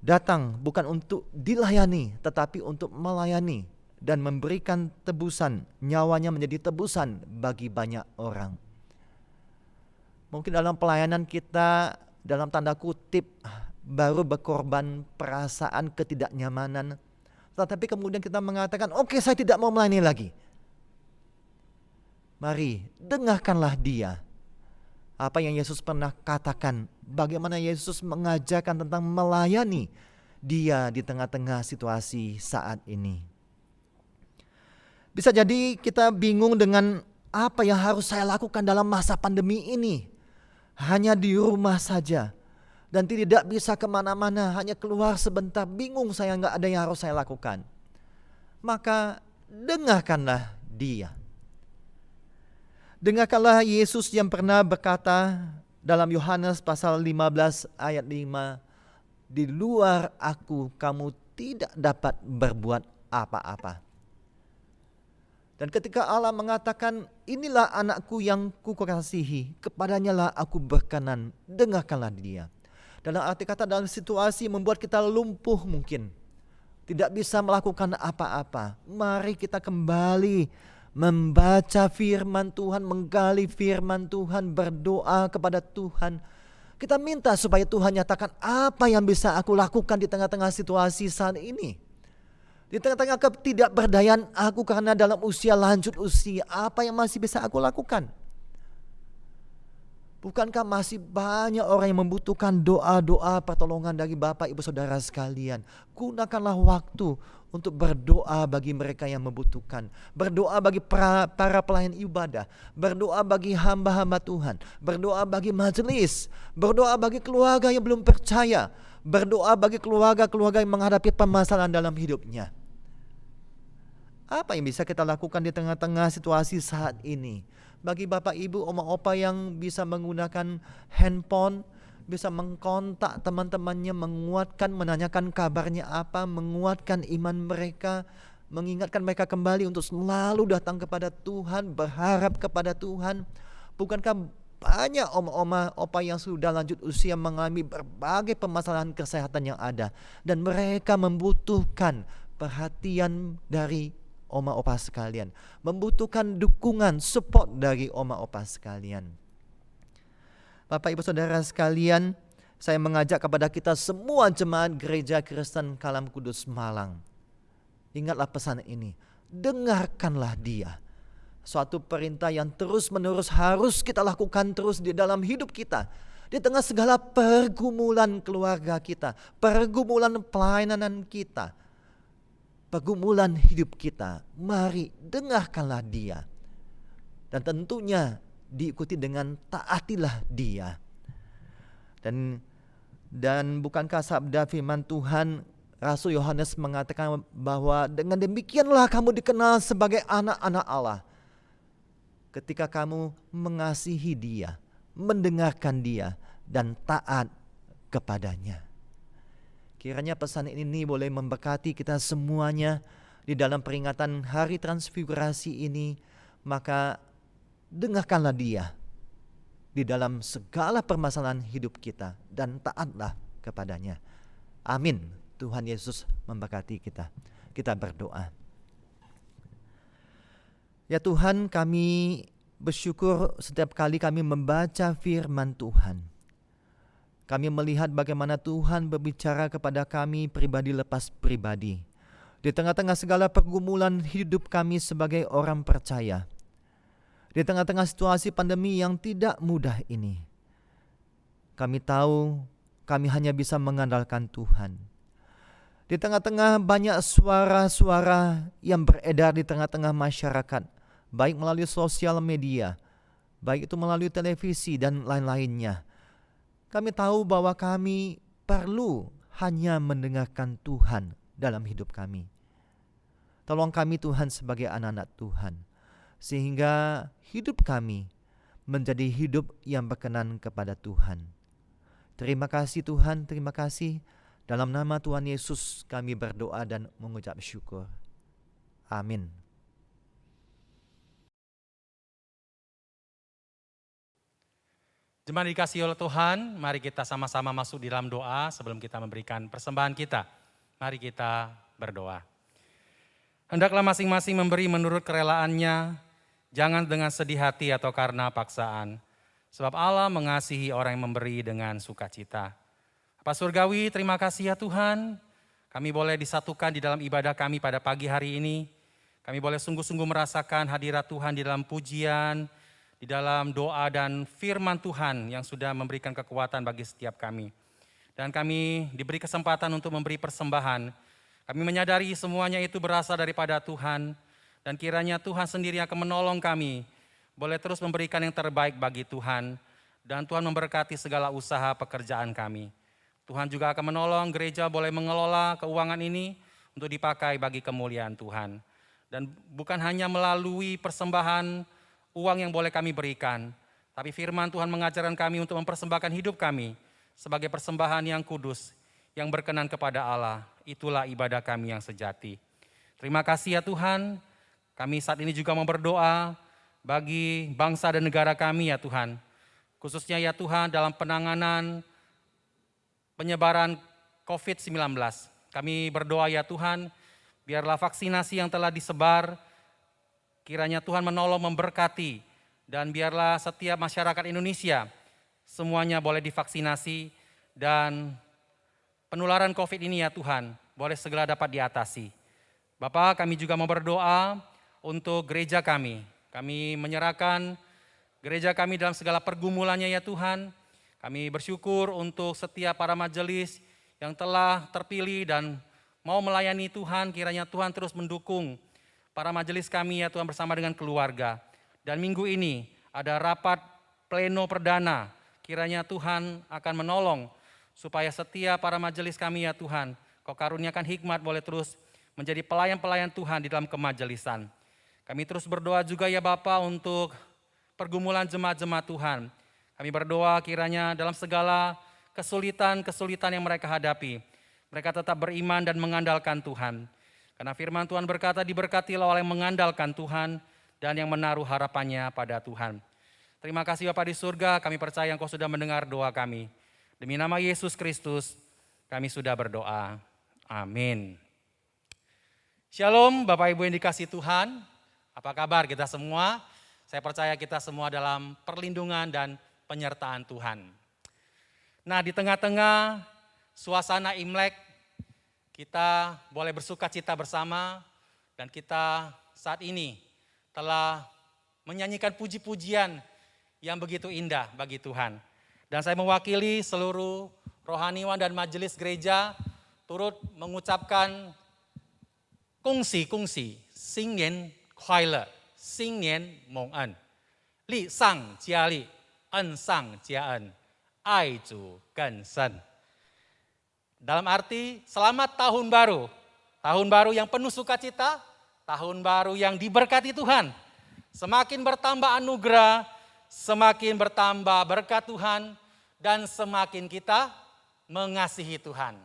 datang bukan untuk dilayani, tetapi untuk melayani dan memberikan tebusan, nyawanya menjadi tebusan bagi banyak orang. Mungkin dalam pelayanan kita, dalam tanda kutip, baru berkorban perasaan ketidaknyamanan, tetapi kemudian kita mengatakan, oke, saya tidak mau melayani lagi. Mari, dengarkanlah dia. Apa yang Yesus pernah katakan, bagaimana Yesus mengajarkan tentang melayani dia di tengah-tengah situasi saat ini. Bisa jadi kita bingung dengan apa yang harus saya lakukan dalam masa pandemi ini. Hanya di rumah saja dan tidak bisa kemana-mana, hanya keluar sebentar, bingung saya, nggak ada yang harus saya lakukan. Maka dengarkanlah dia. Dengarkanlah Yesus yang pernah berkata dalam Yohanes pasal 15 ayat 5, di luar aku kamu tidak dapat berbuat apa-apa. Dan ketika Allah mengatakan, inilah anakku yang kukasihi, kepadanya lah aku berkenan, dengarkanlah dia. Dalam arti kata, dalam situasi membuat kita lumpuh mungkin, tidak bisa melakukan apa-apa, mari kita kembali membaca firman Tuhan, menggali firman Tuhan, berdoa kepada Tuhan. Kita minta supaya Tuhan nyatakan apa yang bisa aku lakukan di tengah-tengah situasi saat ini. Di tengah-tengah ketidakberdayaan aku karena dalam usia lanjut usia, apa yang masih bisa aku lakukan? Bukankah masih banyak orang yang membutuhkan doa-doa pertolongan dari Bapak Ibu Saudara sekalian? Gunakanlah waktu untuk berdoa bagi mereka yang membutuhkan. Berdoa bagi para pelayan ibadah. Berdoa bagi hamba-hamba Tuhan. Berdoa bagi majelis. Berdoa bagi keluarga yang belum percaya. Berdoa bagi keluarga-keluarga yang menghadapi permasalahan dalam hidupnya. Apa yang bisa kita lakukan di tengah-tengah situasi saat ini? Bagi Bapak Ibu, Oma Opa yang bisa menggunakan handphone, bisa mengkontak teman-temannya, menguatkan, menanyakan kabarnya apa, menguatkan iman mereka, mengingatkan mereka kembali untuk selalu datang kepada Tuhan, berharap kepada Tuhan. Bukankah banyak oma-oma, opa yang sudah lanjut usia mengalami berbagai permasalahan kesehatan yang ada, dan mereka membutuhkan perhatian dari oma opa sekalian, membutuhkan dukungan, support dari oma opa sekalian. Bapak Ibu Saudara sekalian, saya mengajak kepada kita semua jemaat Gereja Kristen Kalam Kudus Malang. Ingatlah pesan ini, dengarkanlah dia. Suatu perintah yang terus-menerus harus kita lakukan terus di dalam hidup kita. Di tengah segala pergumulan keluarga kita, pergumulan pelayanan kita, pergumulan hidup kita, mari dengarkanlah dia. Dan tentunya diikuti dengan taatilah dia. Dan bukankah sabda firman Tuhan, Rasul Yohanes mengatakan bahwa dengan demikianlah kamu dikenal sebagai anak-anak Allah, ketika kamu mengasihi dia, mendengarkan dia, dan taat kepadanya. Kiranya pesan ini boleh memberkati kita semuanya di dalam peringatan Hari Transfigurasi ini. Maka dengarkanlah dia di dalam segala permasalahan hidup kita dan taatlah kepadanya. Amin. Tuhan Yesus memberkati kita. Kita berdoa. Ya Tuhan, kami bersyukur setiap kali kami membaca firman Tuhan. Kami melihat bagaimana Tuhan berbicara kepada kami pribadi lepas pribadi. Di tengah-tengah segala pergumulan hidup kami sebagai orang percaya. Di tengah-tengah situasi pandemi yang tidak mudah ini. Kami tahu kami hanya bisa mengandalkan Tuhan. Di tengah-tengah banyak suara-suara yang beredar di tengah-tengah masyarakat, baik melalui sosial media, baik itu melalui televisi dan lain-lainnya. Kami tahu bahwa kami perlu hanya mendengarkan Tuhan dalam hidup kami. Tolong kami Tuhan sebagai anak-anak Tuhan, sehingga hidup kami menjadi hidup yang berkenan kepada Tuhan. Terima kasih Tuhan, terima kasih. Dalam nama Tuhan Yesus kami berdoa dan mengucap syukur. Amin. Jemaat dikasihi oleh Tuhan, mari kita sama-sama masuk di dalam doa sebelum kita memberikan persembahan kita. Mari kita berdoa. Hendaklah masing-masing memberi menurut kerelaannya, jangan dengan sedih hati atau karena paksaan. Sebab Allah mengasihi orang yang memberi dengan sukacita. Bapa Surgawi, terima kasih ya Tuhan. Kami boleh disatukan di dalam ibadah kami pada pagi hari ini. Kami boleh sungguh-sungguh merasakan hadirat Tuhan di dalam pujian, di dalam doa dan firman Tuhan yang sudah memberikan kekuatan bagi setiap kami. Dan kami diberi kesempatan untuk memberi persembahan. Kami menyadari semuanya itu berasal daripada Tuhan. Dan kiranya Tuhan sendiri akan menolong kami. Boleh terus memberikan yang terbaik bagi Tuhan. Dan Tuhan memberkati segala usaha pekerjaan kami. Tuhan juga akan menolong gereja boleh mengelola keuangan ini untuk dipakai bagi kemuliaan Tuhan. Dan bukan hanya melalui persembahan uang yang boleh kami berikan, tapi firman Tuhan mengajarkan kami untuk mempersembahkan hidup kami sebagai persembahan yang kudus, yang berkenan kepada Allah. Itulah ibadah kami yang sejati. Terima kasih ya Tuhan, kami saat ini juga mau berdoa bagi bangsa dan negara kami ya Tuhan. Khususnya ya Tuhan dalam penanganan penyebaran COVID-19. Kami berdoa ya Tuhan, biarlah vaksinasi yang telah disebar, kiranya Tuhan menolong memberkati dan biarlah setiap masyarakat Indonesia semuanya boleh divaksinasi dan penularan COVID ini ya Tuhan boleh segera dapat diatasi. Bapak, kami juga mau berdoa untuk gereja kami. Kami menyerahkan gereja kami dalam segala pergumulannya ya Tuhan. Kami bersyukur untuk setiap para majelis yang telah terpilih dan mau melayani Tuhan, kiranya Tuhan terus mendukung para majelis kami ya Tuhan bersama dengan keluarga. Dan minggu ini ada rapat pleno perdana, kiranya Tuhan akan menolong supaya setiap para majelis kami ya Tuhan, Kau karuniakan hikmat boleh terus menjadi pelayan-pelayan Tuhan di dalam kemajelisan. Kami terus berdoa juga ya Bapa untuk pergumulan jemaat-jemaat Tuhan. Kami berdoa kiranya dalam segala kesulitan-kesulitan yang mereka hadapi, mereka tetap beriman dan mengandalkan Tuhan. Karena firman Tuhan berkata, diberkatilah oleh yang mengandalkan Tuhan dan yang menaruh harapannya pada Tuhan. Terima kasih Bapa di surga, kami percaya Engkau sudah mendengar doa kami. Demi nama Yesus Kristus, kami sudah berdoa. Amin. Shalom Bapak Ibu yang dikasihi Tuhan, apa kabar kita semua? Saya percaya kita semua dalam perlindungan dan penyertaan Tuhan. Nah, di tengah-tengah suasana Imlek, kita boleh bersuka cita bersama dan kita saat ini telah menyanyikan puji-pujian yang begitu indah bagi Tuhan. Dan saya mewakili seluruh rohaniwan dan majelis gereja turut mengucapkan kungsi, Singyen Kuai Le, Singyen Mong En, Li Sang Jia Li, En Sang Jia En, Ai Zu Gen Shen. Dalam arti selamat tahun baru yang penuh sukacita, tahun baru yang diberkati Tuhan. Semakin bertambah anugerah, semakin bertambah berkat Tuhan, dan semakin kita mengasihi Tuhan.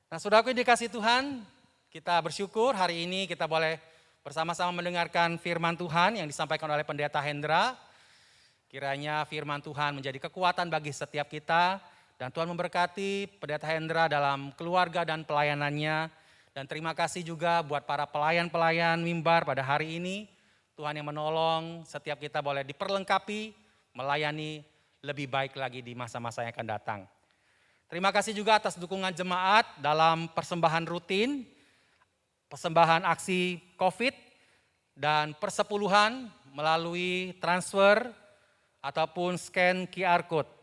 Nah saudaraku yang dikasihi Tuhan, kita bersyukur hari ini kita boleh bersama-sama mendengarkan firman Tuhan yang disampaikan oleh Pendeta Hendra. Kiranya firman Tuhan menjadi kekuatan bagi setiap kita. Dan Tuhan memberkati Pendeta Hendra dalam keluarga dan pelayanannya. Dan terima kasih juga buat para pelayan-pelayan mimbar pada hari ini. Tuhan yang menolong setiap kita boleh diperlengkapi, melayani lebih baik lagi di masa-masa yang akan datang. Terima kasih juga atas dukungan jemaat dalam persembahan rutin, persembahan aksi COVID, dan persepuluhan melalui transfer ataupun scan QR Code.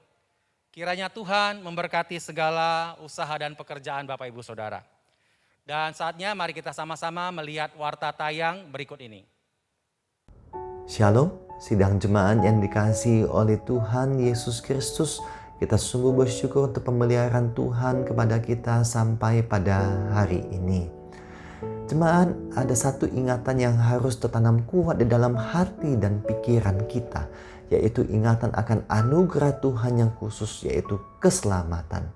Kiranya Tuhan memberkati segala usaha dan pekerjaan Bapak Ibu Saudara. Dan saatnya mari kita sama-sama melihat warta tayang berikut ini. Shalom, sidang jemaat yang dikasihi oleh Tuhan Yesus Kristus. Kita sungguh bersyukur untuk pemeliharaan Tuhan kepada kita sampai pada hari ini. Jemaat, ada satu ingatan yang harus tertanam kuat di dalam hati dan pikiran kita, yaitu ingatan akan anugerah Tuhan yang khusus, yaitu keselamatan.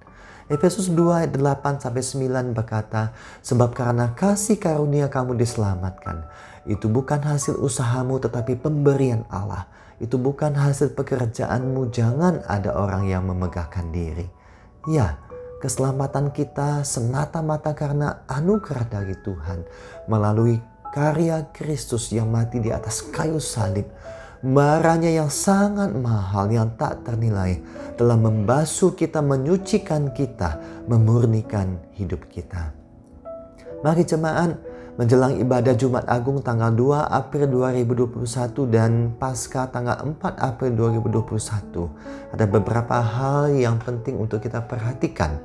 Efesus 2 ayat 8-9 berkata, sebab karena kasih karunia kamu diselamatkan. Itu bukan hasil usahamu tetapi pemberian Allah. itu bukan hasil pekerjaanmu, jangan ada orang yang memegahkan diri. Ya, keselamatan kita semata-mata karena anugerah dari Tuhan melalui karya Kristus yang mati di atas kayu salib. Darahnya yang sangat mahal, yang tak ternilai, telah membasuh kita, menyucikan kita, memurnikan hidup kita. Mari jemaat, menjelang ibadah Jumat Agung tanggal 2 April 2021 dan Paskah tanggal 4 April 2021, ada beberapa hal yang penting untuk kita perhatikan.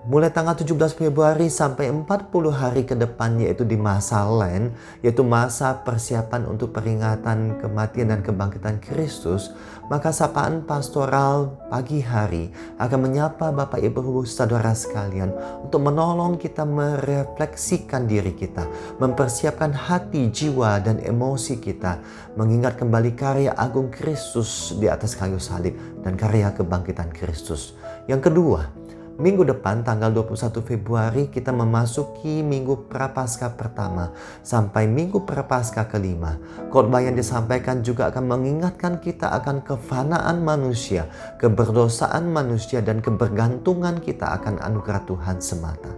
Mulai tanggal 17 Februari sampai 40 hari ke depan, yaitu di masa Lent, yaitu masa persiapan untuk peringatan kematian dan kebangkitan Kristus, maka sapaan pastoral pagi hari akan menyapa Bapak Ibu Saudara sekalian untuk menolong kita merefleksikan diri kita, mempersiapkan hati, jiwa, dan emosi kita, mengingat kembali karya agung Kristus di atas kayu salib dan karya kebangkitan Kristus. Yang kedua, minggu depan tanggal 21 Februari kita memasuki minggu Prapaskah pertama sampai minggu Prapaskah kelima. Khotbah yang disampaikan juga akan mengingatkan kita akan kefanaan manusia, keberdosaan manusia, dan kebergantungan kita akan anugerah Tuhan semata.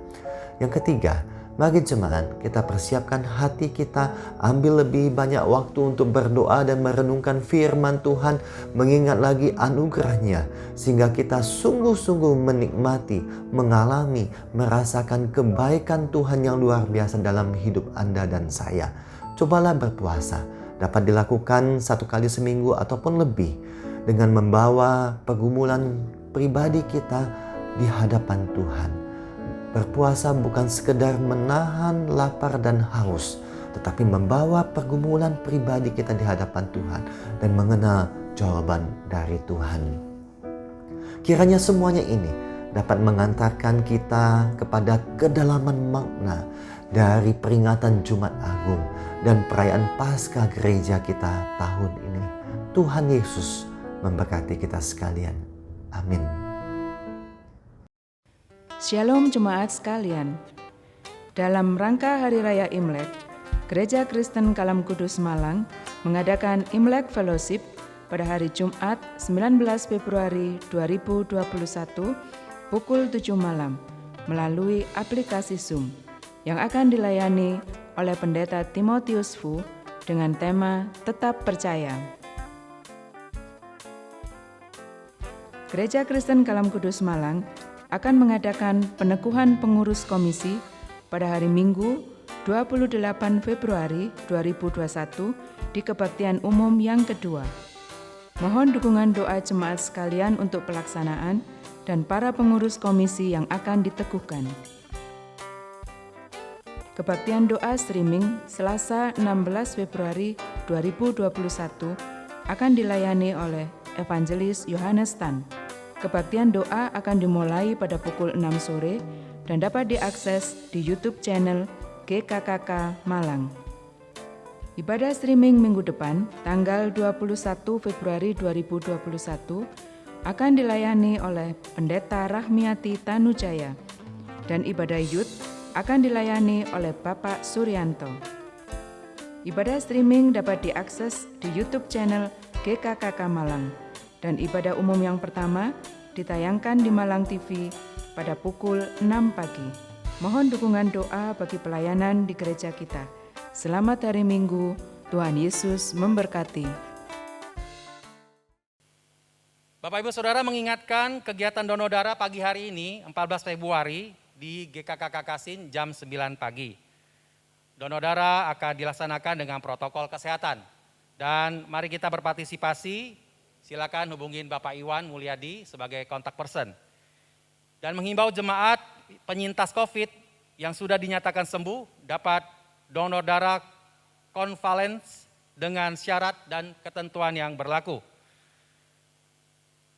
Yang ketiga, mari jemaat, kita persiapkan hati kita, ambil lebih banyak waktu untuk berdoa dan merenungkan firman Tuhan, mengingat lagi anugerahnya, sehingga kita sungguh-sungguh menikmati, mengalami, merasakan kebaikan Tuhan yang luar biasa dalam hidup Anda dan saya. Cobalah berpuasa, dapat dilakukan 1 kali seminggu ataupun lebih, dengan membawa pergumulan pribadi kita di hadapan Tuhan. Berpuasa bukan sekedar menahan lapar dan haus, tetapi membawa pergumulan pribadi kita di hadapan Tuhan dan mengenal jawaban dari Tuhan. Kiranya semuanya ini dapat mengantarkan kita kepada kedalaman makna dari peringatan Jumat Agung dan perayaan Paskah gereja kita tahun ini. Tuhan Yesus memberkati kita sekalian. Amin. Shalom jemaat sekalian. Dalam rangka Hari Raya Imlek, Gereja Kristen Kalam Kudus Malang mengadakan Imlek Fellowship pada hari Jumat 19 Februari 2021 pukul 7 malam melalui aplikasi Zoom yang akan dilayani oleh Pendeta Timotius Fu dengan tema Tetap Percaya. Gereja Kristen Kalam Kudus Malang akan mengadakan peneguhan pengurus komisi pada hari Minggu 28 Februari 2021 di kebaktian umum yang kedua. Mohon dukungan doa jemaat sekalian untuk pelaksanaan dan para pengurus komisi yang akan diteguhkan. Kebaktian doa streaming Selasa 16 Februari 2021 akan dilayani oleh Evangelis Yohanes Tan. Kebaktian doa akan dimulai pada pukul 6 sore dan dapat diakses di YouTube channel GKKK Malang. Ibadah streaming minggu depan, tanggal 21 Februari 2021, akan dilayani oleh Pendeta Rahmiati Tanujaya dan ibadah youth akan dilayani oleh Bapak Suryanto. Ibadah streaming dapat diakses di YouTube channel GKKK Malang. Dan ibadah umum yang pertama ditayangkan di Malang TV pada pukul 6 pagi. Mohon dukungan doa bagi pelayanan di gereja kita. Selamat hari Minggu, Tuhan Yesus memberkati. Bapak Ibu Saudara mengingatkan kegiatan donor darah pagi hari ini 14 Februari di GKKK Kasin jam 9 pagi. Donor darah akan dilaksanakan dengan protokol kesehatan. Dan mari kita berpartisipasi. Silakan hubungin Bapak Iwan Mulyadi sebagai kontak person. Dan menghimbau jemaat penyintas COVID yang sudah dinyatakan sembuh dapat donor darah konvalens dengan syarat dan ketentuan yang berlaku.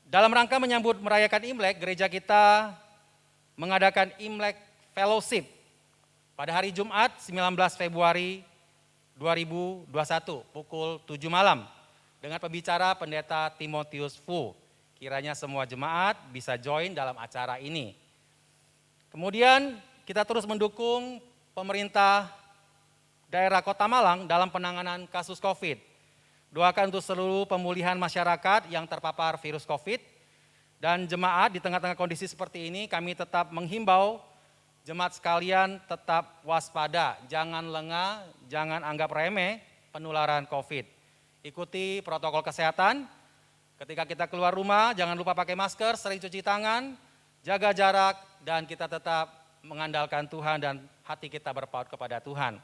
Dalam rangka menyambut merayakan Imlek, gereja kita mengadakan Imlek Fellowship pada hari Jumat 19 Februari 2021 pukul 7 malam. Dengan pembicara Pendeta Timotius Fu. Kiranya semua jemaat bisa join dalam acara ini. Kemudian kita terus mendukung pemerintah daerah Kota Malang dalam penanganan kasus COVID. Doakan untuk seluruh pemulihan masyarakat yang terpapar virus COVID. Dan jemaat di tengah-tengah kondisi seperti ini kami tetap menghimbau jemaat sekalian tetap waspada, jangan lengah, jangan anggap remeh penularan COVID. Ikuti protokol kesehatan, ketika kita keluar rumah jangan lupa pakai masker, sering cuci tangan, jaga jarak, dan kita tetap mengandalkan Tuhan dan hati kita berpaut kepada Tuhan.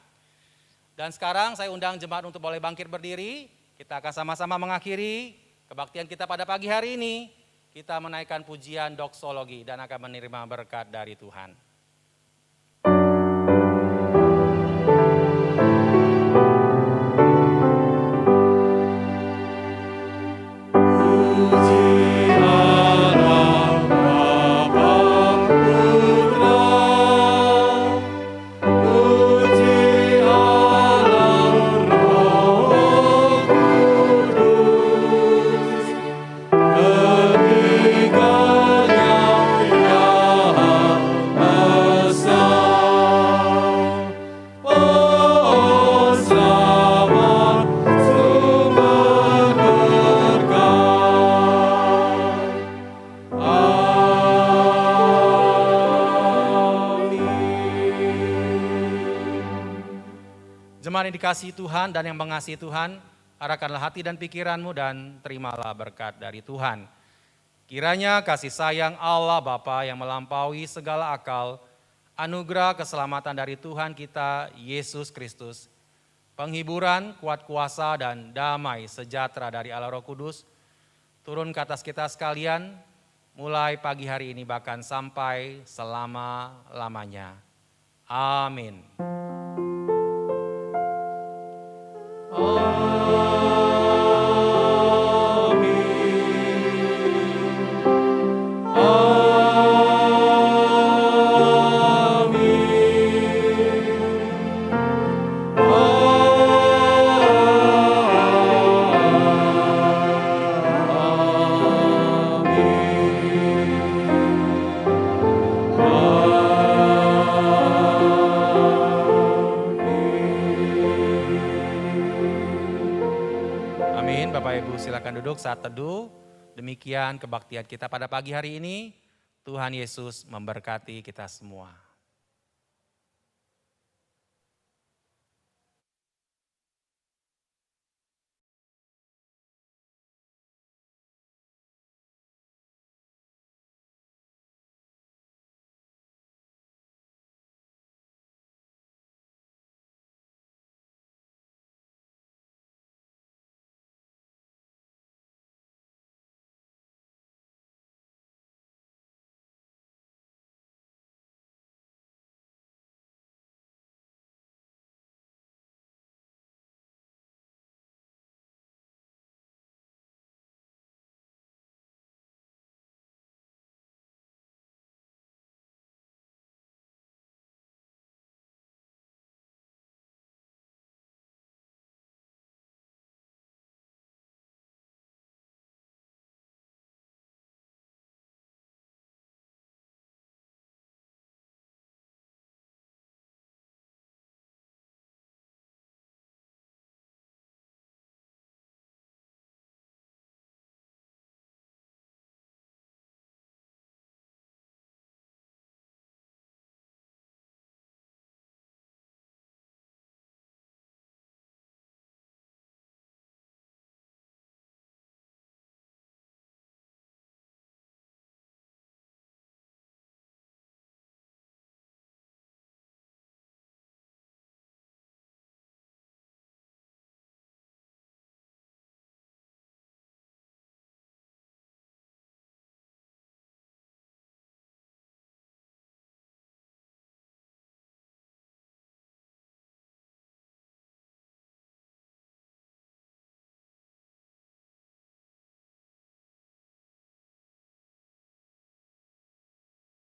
Dan sekarang saya undang jemaat untuk boleh bangkit berdiri. Kita akan sama-sama mengakhiri kebaktian kita pada pagi hari ini. Kita menaikkan pujian doksologi dan akan menerima berkat dari Tuhan. Jemaat yang dikasihi Tuhan dan yang mengasihi Tuhan, arahkanlah hati dan pikiranmu dan terimalah berkat dari Tuhan. Kiranya kasih sayang Allah Bapa yang melampaui segala akal, anugerah keselamatan dari Tuhan kita Yesus Kristus, penghiburan, kuat kuasa dan damai sejahtera dari Allah Roh Kudus, turun ke atas kita sekalian, mulai pagi hari ini bahkan sampai selama-lamanya. Amin. Silakan duduk saat teduh. Demikian kebaktian kita pada pagi hari ini. Tuhan Yesus memberkati kita semua.